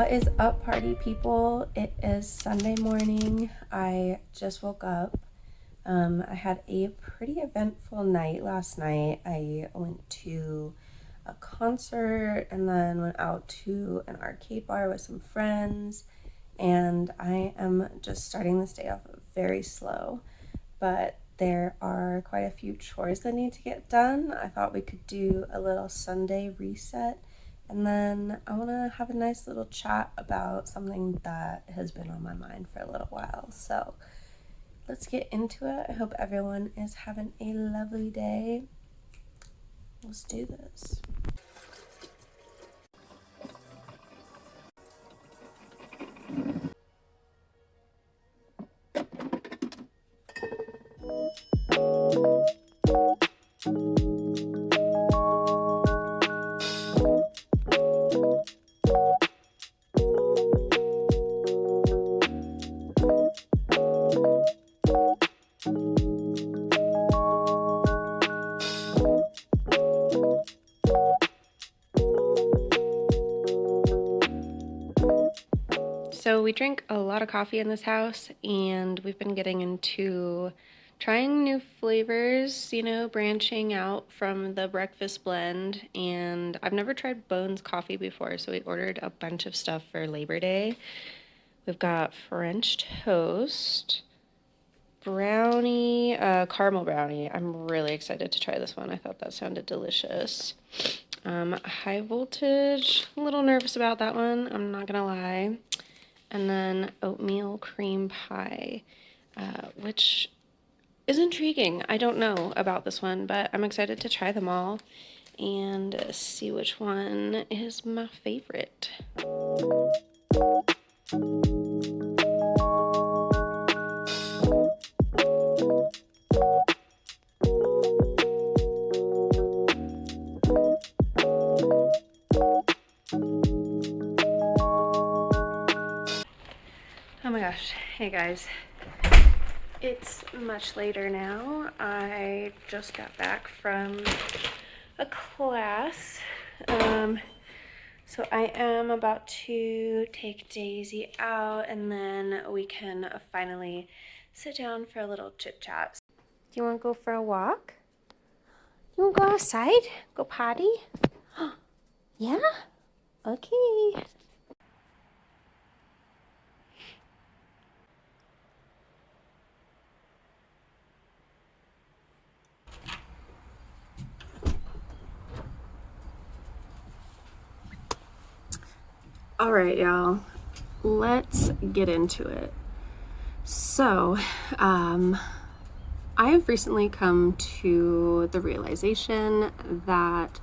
What is up, party people? It is Sunday morning. I just woke up. I had a pretty eventful night last night. I went to a concert and then went out to an arcade bar with some friends, and I am just starting this day off very slow, but there are quite a few chores that need to get done. I thought we could do a little Sunday reset, and then I want to have a nice little chat about something that has been on my mind for a little while. So let's get into it. I hope everyone is having a lovely day. Let's do this. So we drink a lot of coffee in this house, and we've been getting into trying new flavors, branching out from the breakfast blend. And I've never tried Bones coffee before, so we ordered a bunch of stuff for Labor Day. We've got French toast, brownie, caramel brownie. I'm really excited to try this one. I thought that sounded delicious. High voltage, a little nervous about that one, I'm not gonna lie. And then oatmeal cream pie, which is intriguing. I don't know about this one, but I'm excited to try them all and see which one is my favorite. Oh my gosh, hey guys. It's much later now. I just got back from a class. So I am about to take Daisy out, and then we can finally sit down for a little chit chat. You want to go for a walk? You want to go outside? Go potty? Yeah? Okay. All right, y'all, let's get into it. So, I have recently come to the realization that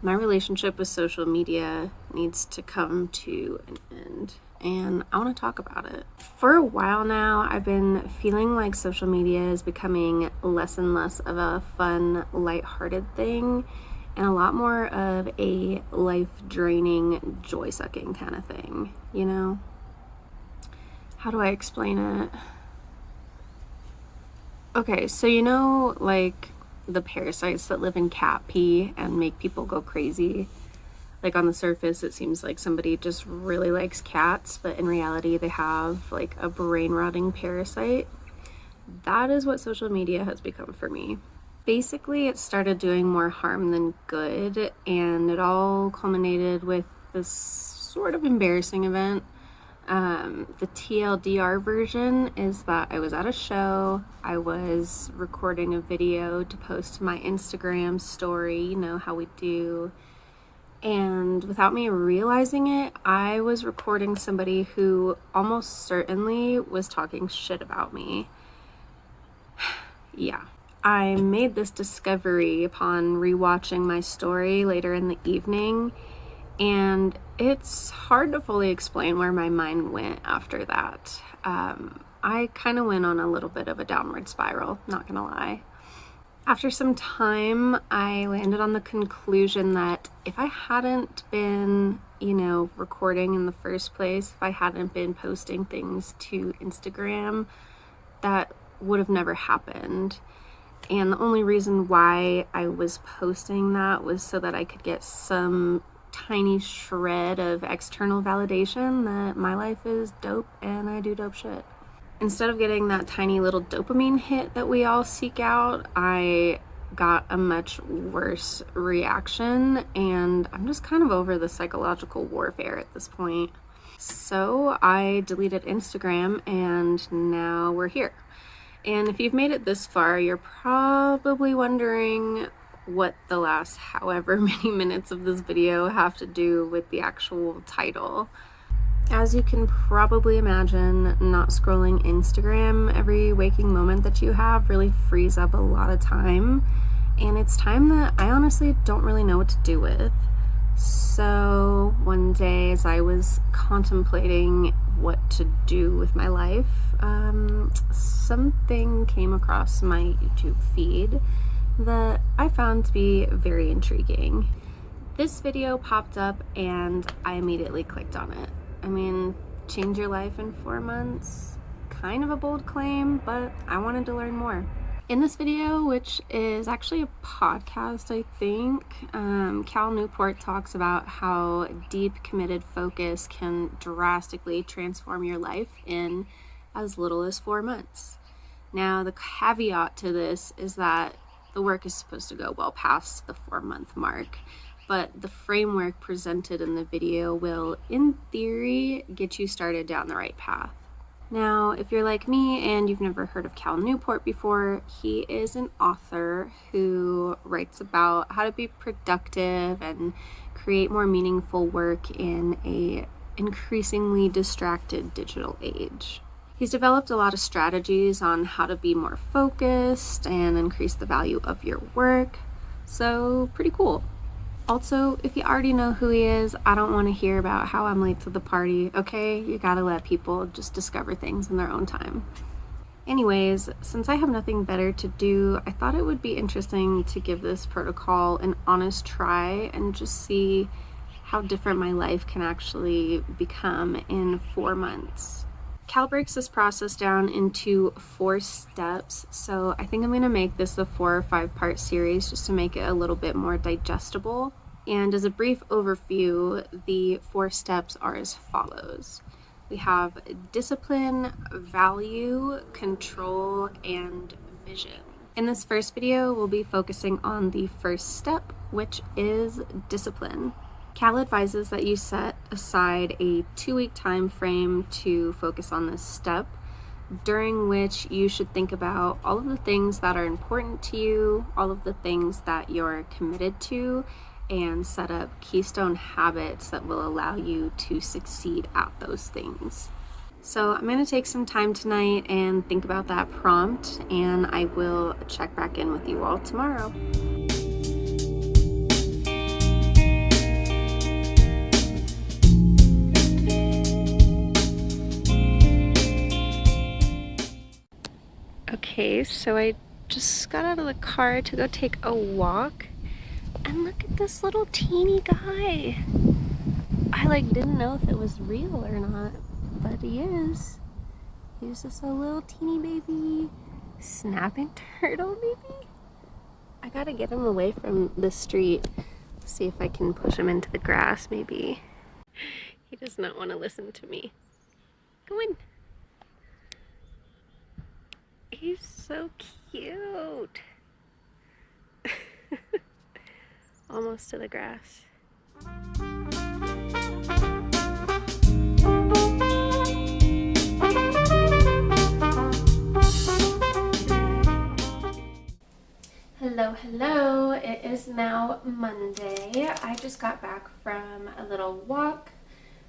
my relationship with social media needs to come to an end, and I want to talk about it. For a while now, I've been feeling like social media is becoming less and less of a fun, lighthearted thing, and a lot more of a life-draining, joy-sucking kind of thing, How do I explain it? Okay, so like the parasites that live in cat pee and make people go crazy? Like on the surface, it seems like somebody just really likes cats, but in reality, they have like a brain-rotting parasite. That is what social media has become for me. Basically, it started doing more harm than good, and it all culminated with this sort of embarrassing event. The TLDR version is that I was at a show, I was recording a video to post to my Instagram story, you know how we do, and without me realizing it, I was recording somebody who almost certainly was talking shit about me. Yeah. I made this discovery upon rewatching my story later in the evening, and it's hard to fully explain where my mind went after that. I kind of went on a little bit of a downward spiral, not gonna lie. After some time, I landed on the conclusion that if I hadn't been, recording in the first place, if I hadn't been posting things to Instagram, that would have never happened. And the only reason why I was posting that was so that I could get some tiny shred of external validation that my life is dope and I do dope shit. Instead of getting that tiny little dopamine hit that we all seek out, I got a much worse reaction, and I'm just kind of over the psychological warfare at this point. So I deleted Instagram, and now we're here. And if you've made it this far, you're probably wondering what the last however many minutes of this video have to do with the actual title. As you can probably imagine, not scrolling Instagram every waking moment that you have really frees up a lot of time, and it's time that I honestly don't really know what to do with. So one day, as I was contemplating what to do with my life, something came across my YouTube feed that I found to be very intriguing. This video popped up and I immediately clicked on it. I mean, change your life in 4 months? Kind of a bold claim, but I wanted to learn more. In this video, which is actually a podcast, I think, Cal Newport talks about how deep, committed focus can drastically transform your life in as little as 4 months. Now, the caveat to this is that the work is supposed to go well past the 4-month mark, but the framework presented in the video will, in theory, get you started down the right path. Now, if you're like me and you've never heard of Cal Newport before, he is an author who writes about how to be productive and create more meaningful work in an increasingly distracted digital age. He's developed a lot of strategies on how to be more focused and increase the value of your work, so pretty cool. Also, if you already know who he is, I don't want to hear about how I'm late to the party, okay? You gotta let people just discover things in their own time. Anyways, since I have nothing better to do, I thought it would be interesting to give this protocol an honest try and just see how different my life can actually become in 4 months. Cal breaks this process down into 4 steps, so I think I'm going to make this a 4 or 5 part series just to make it a little bit more digestible. And as a brief overview, the 4 steps are as follows. We have discipline, value, control, and vision. In this first video, we'll be focusing on the first step, which is discipline. Cal advises that you set aside a 2-week time frame to focus on this step, during which you should think about all of the things that are important to you, all of the things that you're committed to, and set up keystone habits that will allow you to succeed at those things. So I'm going to take some time tonight and think about that prompt, and I will check back in with you all tomorrow. Okay, so I just got out of the car to go take a walk, and look at this little teeny guy. I didn't know if it was real or not, but he is. He's just a little teeny baby snapping turtle, maybe? I gotta get him away from the street. See if I can push him into the grass, maybe. He does not want to listen to me. Go in. He's so cute. Almost to the grass. Hello. It is now Monday. I just got back from a little walk.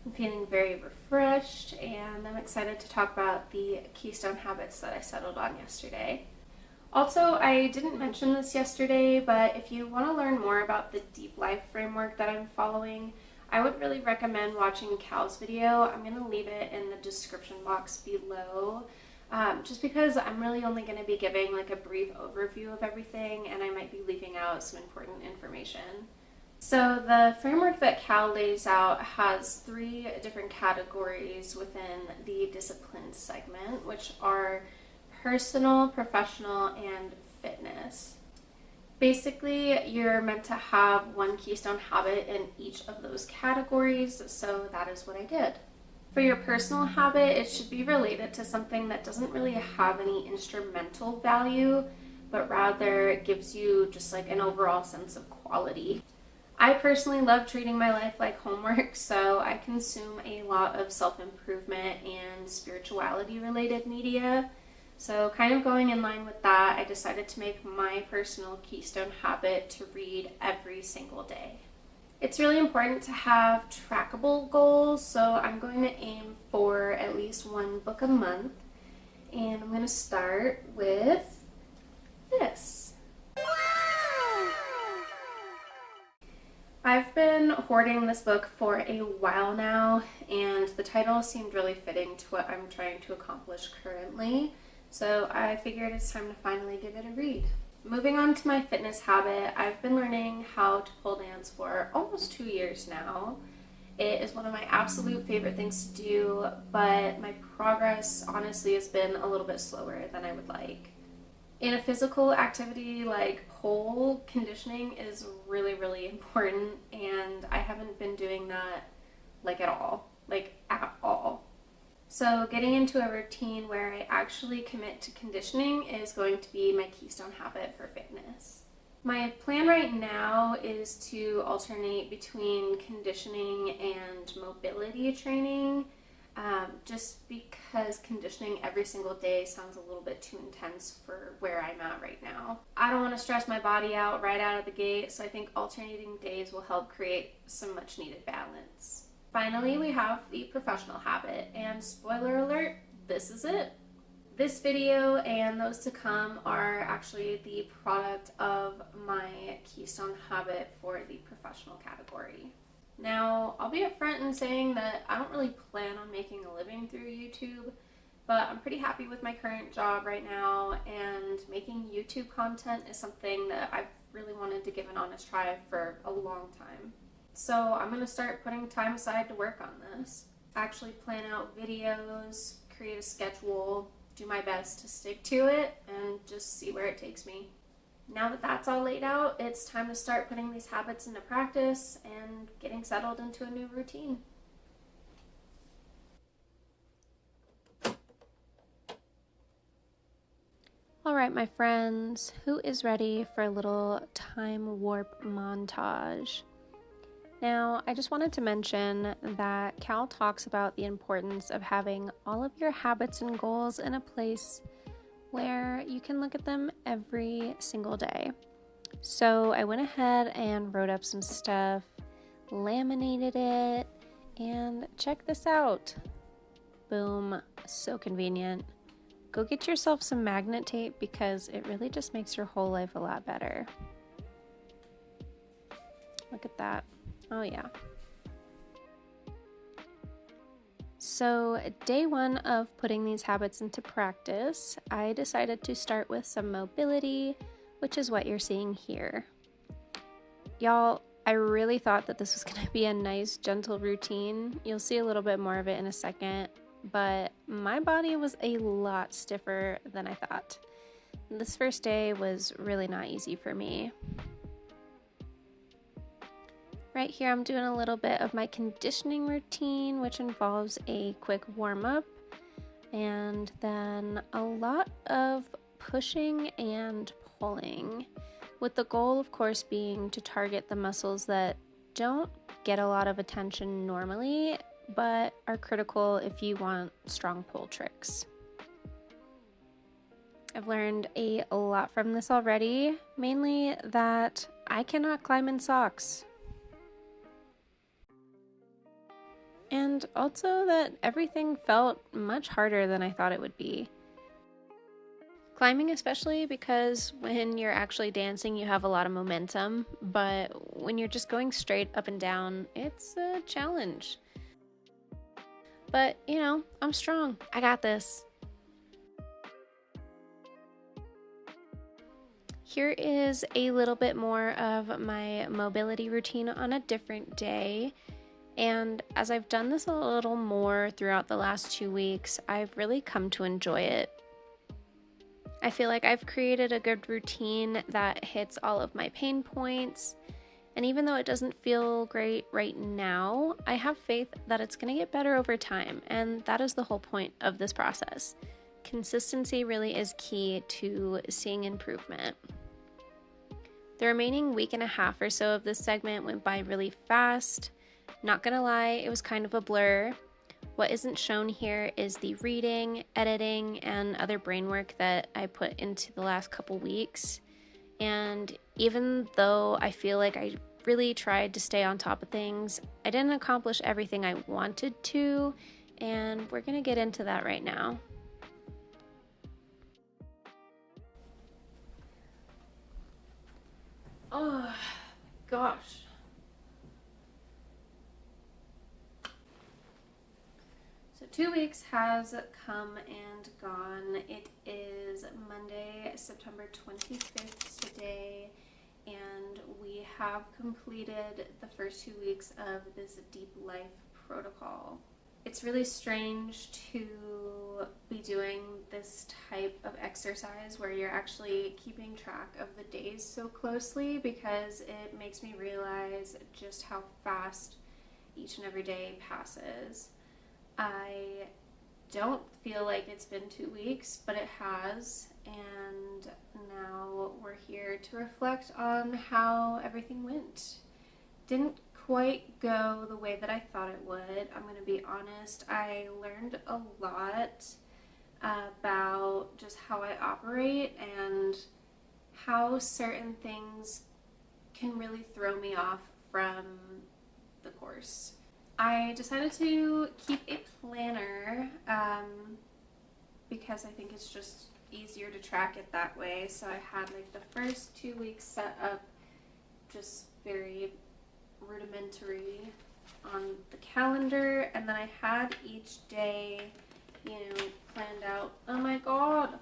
I'm feeling very refreshed, and I'm excited to talk about the keystone habits that I settled on yesterday. Also, I didn't mention this yesterday, but if you want to learn more about the deep life framework that I'm following, I would really recommend watching Cal's video. I'm going to leave it in the description box below, just because I'm really only going to be giving a brief overview of everything, and I might be leaving out some important information. So the framework that Cal lays out has 3 different categories within the discipline segment, which are personal, professional, and fitness. Basically, you're meant to have one keystone habit in each of those categories, so that is what I did. For your personal habit, it should be related to something that doesn't really have any instrumental value, but rather it gives you just like an overall sense of quality. I personally love treating my life like homework, so I consume a lot of self improvement and spirituality related media. So, kind of going in line with that, I decided to make my personal keystone habit to read every single day. It's really important to have trackable goals, so I'm going to aim for at least one book a month. And I'm going to start with this. I've been hoarding this book for a while now, and the title seemed really fitting to what I'm trying to accomplish currently, so I figured it's time to finally give it a read. Moving on to my fitness habit, I've been learning how to pole dance for almost 2 years now. It is one of my absolute favorite things to do, but my progress honestly has been a little bit slower than I would like. In a physical activity like pole, conditioning is really, really important, and I haven't been doing that like at all. So getting into a routine where I actually commit to conditioning is going to be my keystone habit for fitness. My plan right now is to alternate between conditioning and mobility training, just because conditioning every single day sounds a little bit too intense for where I'm at right now. I don't want to stress my body out right out of the gate, so I think alternating days will help create some much needed balance. Finally, we have the professional habit, and spoiler alert, this is it. This video and those to come are actually the product of my keystone habit for the professional category. Now, I'll be upfront in saying that I don't really plan on making a living through YouTube, but I'm pretty happy with my current job right now, and making YouTube content is something that I've really wanted to give an honest try for a long time. So I'm going to start putting time aside to work on this. Actually plan out videos, create a schedule, do my best to stick to it, and just see where it takes me. Now that that's all laid out, it's time to start putting these habits into practice and getting settled into a new routine. All right, my friends, who is ready for a little time warp montage? Now, I just wanted to mention that Cal talks about the importance of having all of your habits and goals in a place where you can look at them every single day. So I went ahead and wrote up some stuff, laminated it, and check this out. Boom, so convenient. Go get yourself some magnet tape because it really just makes your whole life a lot better. Look at that. Oh yeah. So day one of putting these habits into practice, I decided to start with some mobility, which is what you're seeing here. Y'all, I really thought that this was going to be a nice, gentle routine. You'll see a little bit more of it in a second, but my body was a lot stiffer than I thought. This first day was really not easy for me. Right here, I'm doing a little bit of my conditioning routine, which involves a quick warm-up and then a lot of pushing and pulling, with the goal, of course, being to target the muscles that don't get a lot of attention normally, but are critical if you want strong pull tricks. I've learned a lot from this already, mainly that I cannot climb in socks. And also that everything felt much harder than I thought it would be. Climbing especially, because when you're actually dancing you have a lot of momentum, but when you're just going straight up and down, it's a challenge. But, you know, I'm strong. I got this. Here is a little bit more of my mobility routine on a different day. And as I've done this a little more throughout the last 2 weeks, I've really come to enjoy it. I feel like I've created a good routine that hits all of my pain points. And even though it doesn't feel great right now, I have faith that it's going to get better over time. And that is the whole point of this process. Consistency really is key to seeing improvement. The remaining week and a half or so of this segment went by really fast. Not gonna lie, it was kind of a blur. What isn't shown here is the reading, editing, and other brain work that I put into the last couple weeks. And even though I feel like I really tried to stay on top of things, I didn't accomplish everything I wanted to, and we're gonna get into that right now. Oh, gosh. So 2 weeks has come and gone. It is Monday, September 25th today, and we have completed the first 2 weeks of this deep life protocol. It's really strange to be doing this type of exercise where you're actually keeping track of the days so closely, because it makes me realize just how fast each and every day passes. I don't feel like it's been 2 weeks, but it has, and now we're here to reflect on how everything went. Didn't quite go the way that I thought it would. I'm going to be honest. I learned a lot about just how I operate and how certain things can really throw me off from the course. I decided to keep a planner because I think it's just easier to track it that way. So I had like the first 2 weeks set up just very rudimentary on the calendar, and then I had each day, planned out. Oh my god!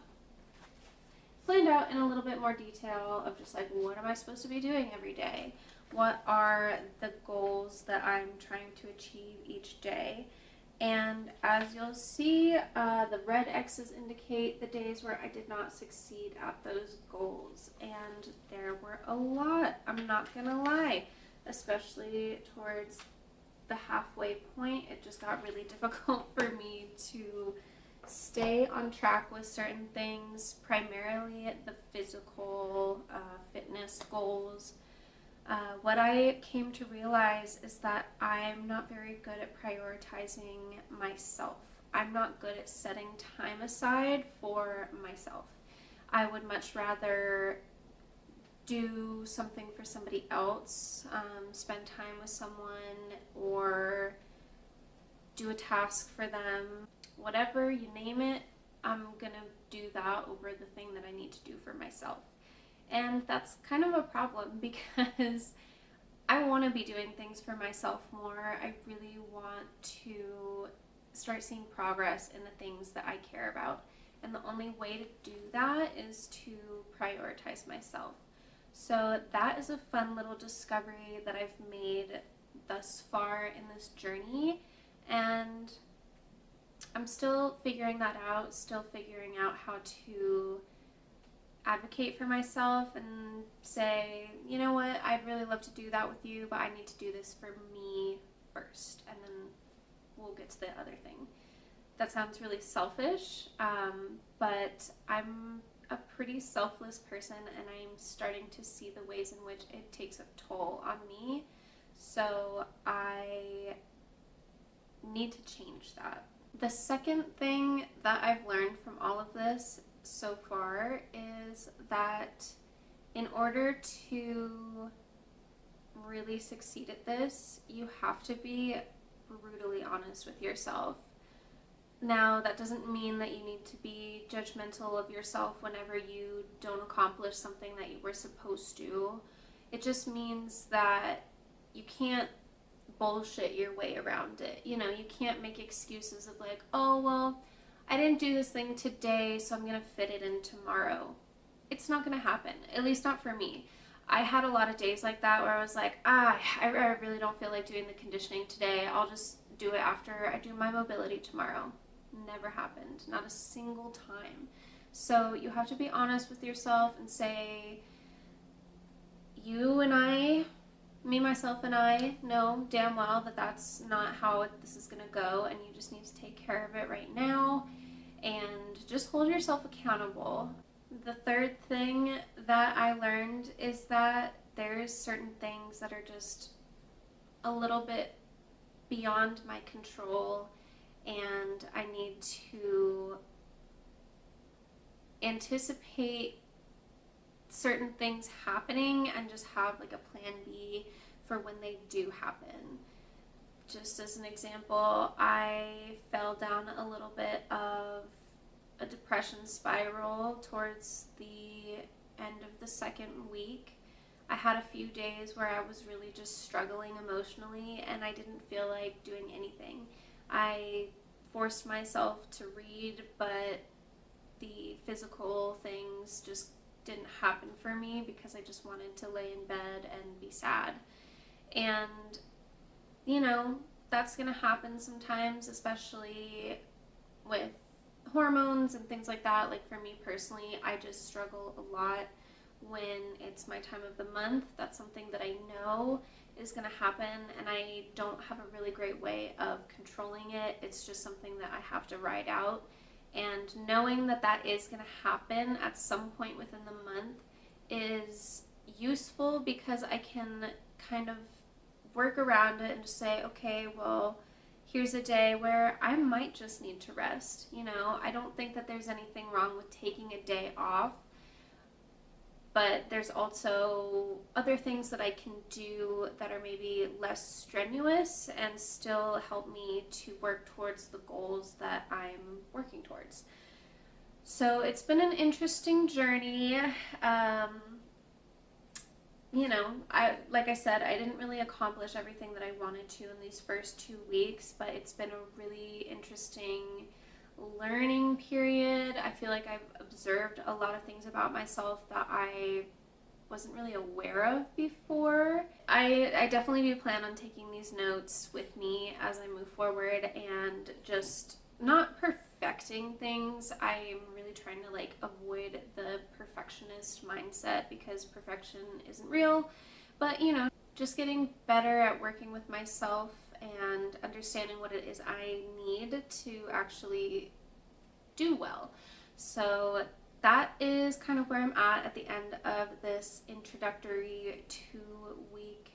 Planned out in a little bit more detail of just like, what am I supposed to be doing every day? What are the goals that I'm trying to achieve each day? And as you'll see, the red X's indicate the days where I did not succeed at those goals. And there were a lot, I'm not gonna lie, especially towards the halfway point. It just got really difficult for me to stay on track with certain things, primarily the physical fitness goals. What I came to realize is that I'm not very good at prioritizing myself. I'm not good at setting time aside for myself. I would much rather do something for somebody else, spend time with someone, or do a task for them. Whatever, you name it, I'm gonna do that over the thing that I need to do for myself. And that's kind of a problem because I want to be doing things for myself more. I really want to start seeing progress in the things that I care about. And the only way to do that is to prioritize myself. So that is a fun little discovery that I've made thus far in this journey. And I'm still figuring that out, still figuring out how to advocate for myself and say, you know what, I'd really love to do that with you, but I need to do this for me first, and then we'll get to the other thing. That sounds really selfish, but I'm a pretty selfless person, and I'm starting to see the ways in which it takes a toll on me. So I need to change that. The second thing that I've learned from all of this so far is that in order to really succeed at this, you have to be brutally honest with yourself. Now, that doesn't mean that you need to be judgmental of yourself whenever you don't accomplish something that you were supposed to. It just means that you can't bullshit your way around it. You can't make excuses of like, oh, well, I didn't do this thing today, so I'm going to fit it in tomorrow. It's not going to happen, at least not for me. I had a lot of days like that where I was like, I really don't feel like doing the conditioning today. I'll just do it after I do my mobility tomorrow. Never happened, not a single time. So you have to be honest with yourself and say, you and I, me, myself, and I know damn well that that's not how this is going to go, and you just need to take care of it right now and just hold yourself accountable. The third thing that I learned is that there's certain things that are just a little bit beyond my control, and I need to anticipate certain things happening and just have like a plan B for when they do happen. Just as an example, I fell down a little bit of a depression spiral towards the end of the second week. I had a few days where I was really just struggling emotionally and I didn't feel like doing anything. I forced myself to read, but the physical things just didn't happen for me because I just wanted to lay in bed and be sad. And, you know, that's going to happen sometimes, especially with hormones and things like that. Like for me personally, I just struggle a lot when it's my time of the month. That's something that I know is going to happen, and I don't have a really great way of controlling it. It's just something that I have to ride out. And knowing that that is going to happen at some point within the month is useful because I can kind of work around it and just say, okay, well, here's a day where I might just need to rest. You know, I don't think that there's anything wrong with taking a day off, but there's also other things that I can do that are maybe less strenuous and still help me to work towards the goals that I'm working towards. So it's been an interesting journey. You know, like I said, I didn't really accomplish everything that I wanted to in these first 2 weeks, but it's been a really interesting learning period. I feel like I've observed a lot of things about myself that I wasn't really aware of before. I definitely do plan on taking these notes with me as I move forward and just not perfecting things. I'm really trying to like avoid the perfectionist mindset because perfection isn't real, but you know, just getting better at working with myself and understanding what it is I need to actually do well. So that is kind of where I'm at the end of this introductory 2-week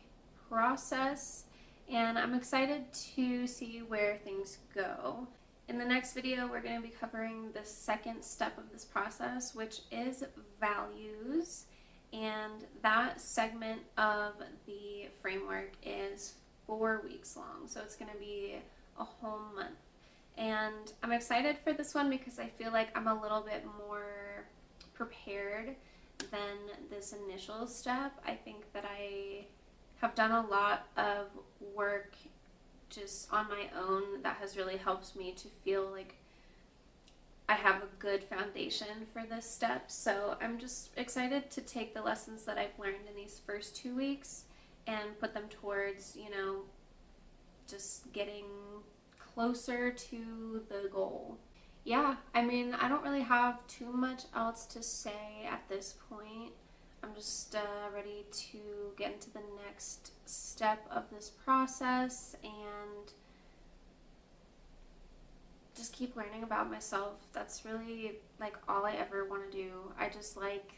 process, and I'm excited to see where things go. In the next video, we're going to be covering the second step of this process, which is values, and that segment of the framework is 4 weeks long, so it's going to be a whole month. And I'm excited for this one because I feel like I'm a little bit more prepared than this initial step. I think that I have done a lot of work just on my own that has really helped me to feel like I have a good foundation for this step. So I'm just excited to take the lessons that I've learned in these first 2 weeks and put them towards, you know, just getting closer to the goal. Yeah, I mean, I don't really have too much else to say at this point. I'm just ready to get into the next step of this process and just keep learning about myself. That's really like all I ever want to do. I just like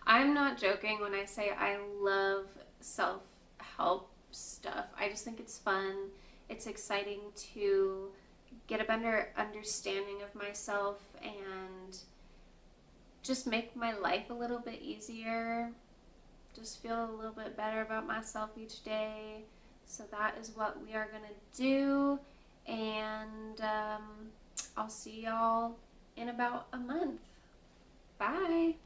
I'm not joking when I say I love self-help stuff. I just think it's fun. It's exciting to get a better understanding of myself and just make my life a little bit easier. Just feel a little bit better about myself each day. So that is what we are going to do. And I'll see y'all in about a month. Bye.